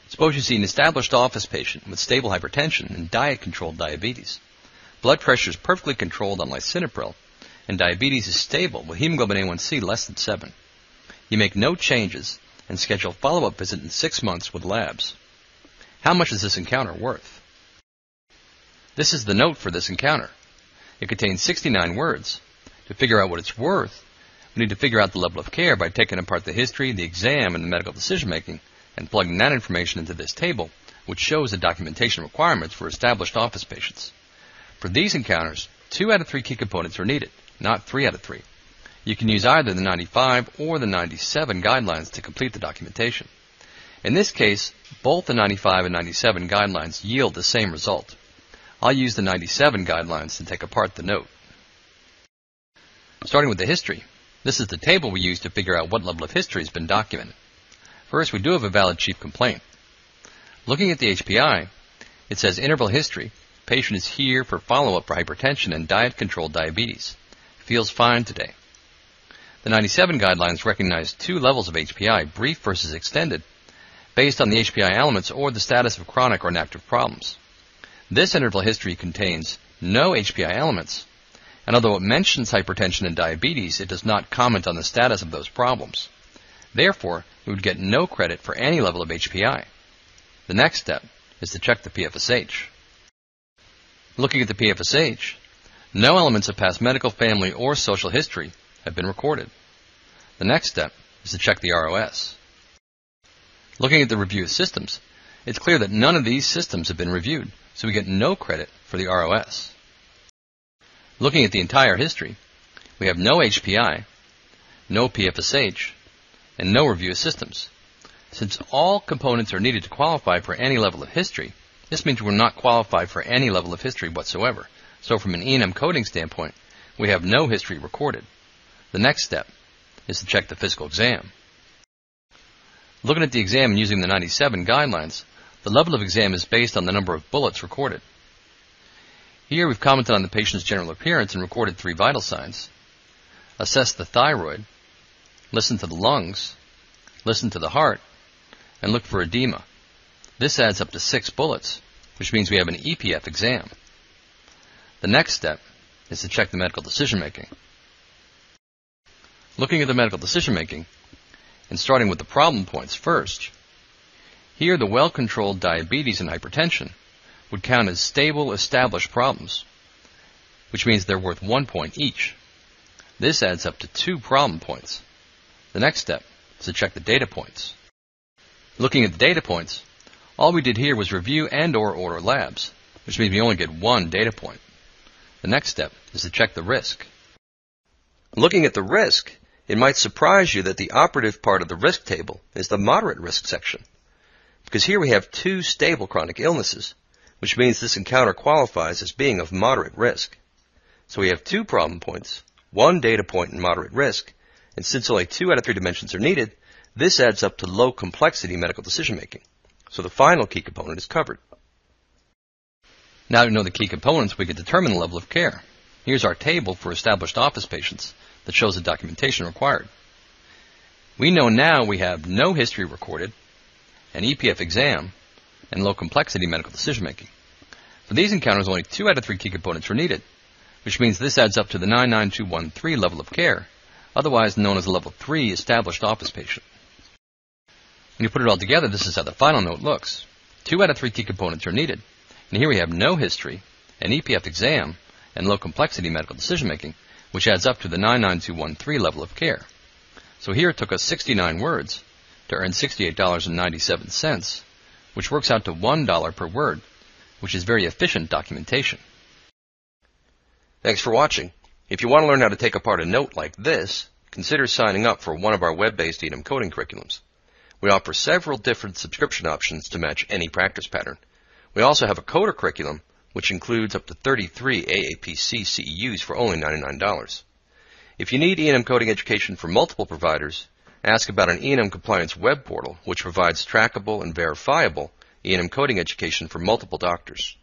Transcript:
Suppose you see an established office patient with stable hypertension and diet-controlled diabetes. Blood pressure is perfectly controlled on lisinopril, and diabetes is stable with hemoglobin A1C less than 7. You make no changes and schedule a follow-up visit in 6 months with labs. How much is this encounter worth? This is the note for this encounter. It contains 69 words. To figure out what it's worth, we need to figure out the level of care by taking apart the history, the exam, and the medical decision-making, and plugging that information into this table, which shows the documentation requirements for established office patients. For these encounters, 2 out of 3 key components are needed, not 3 out of 3. You can use either the 95 or the 97 guidelines to complete the documentation. In this case, both the 95 and 97 guidelines yield the same result. I'll use the 97 guidelines to take apart the note. Starting with the history, this is the table we use to figure out what level of history has been documented. First, we do have a valid chief complaint. Looking at the HPI, it says interval history. Patient is here for follow-up for hypertension and diet-controlled diabetes. Feels fine today. The 97 guidelines recognize 2 levels of HPI, brief versus extended, based on the HPI elements or the status of chronic or inactive problems. This interval history contains no HPI elements, and although it mentions hypertension and diabetes, it does not comment on the status of those problems. Therefore, we would get no credit for any level of HPI. The next step is to check the PFSH. Looking at the PFSH, no elements of past medical, family, or social history have been recorded. The next step is to check the ROS. Looking at the review of systems, it's clear that none of these systems have been reviewed, so we get no credit for the ROS. Looking at the entire history, we have no HPI, no PFSH, and no review of systems. Since all components are needed to qualify for any level of history, this means we're not qualified for any level of history whatsoever. So from an E&M coding standpoint, we have no history recorded. The next step is to check the physical exam. Looking at the exam and using the 97 guidelines, the level of exam is based on the number of bullets recorded. Here we've commented on the patient's general appearance and recorded 3 vital signs. Assess the thyroid, listen to the lungs, listen to the heart, and look for edema. This adds up to 6 bullets, which means we have an EPF exam. The next step is to check the medical decision-making. Looking at the medical decision-making, and starting with the problem points first, here the well-controlled diabetes and hypertension would count as stable, established problems, which means they're worth 1 point each. This adds up to 2 problem points. The next step is to check the data points. Looking at the data points, all we did here was review and/or order labs, which means we only get 1 data point. The next step is to check the risk. Looking at the risk, it might surprise you that the operative part of the risk table is the moderate risk section, because here we have 2 stable chronic illnesses, which means this encounter qualifies as being of moderate risk. So we have 2 problem points, 1 data point in moderate risk, and since only 2 out of 3 dimensions are needed, this adds up to low complexity medical decision-making. So the final key component is covered. Now that we know the key components, we can determine the level of care. Here's our table for established office patients that shows the documentation required. We know now we have no history recorded, an EPF exam, and low complexity medical decision-making. For these encounters, only 2 out of 3 key components are needed, which means this adds up to the 99213 level of care, otherwise known as a level 3 established office patient. When you put it all together, this is how the final note looks. 2 out of 3 key components are needed, and here we have no history, an EPF exam, and low complexity medical decision-making, which adds up to the 99213 level of care. So here it took us 69 words to earn $68.97, which works out to $1 per word, which is very efficient documentation. Thanks for watching. If you want to learn how to take apart a note like this, consider signing up for one of our web-based E&M coding curriculums. We offer several different subscription options to match any practice pattern. We also have a coder curriculum, which includes up to 33 AAPC CEUs for only $99. If you need E&M coding education from multiple providers, ask about an E&M compliance web portal, which provides trackable and verifiable E&M coding education for multiple doctors.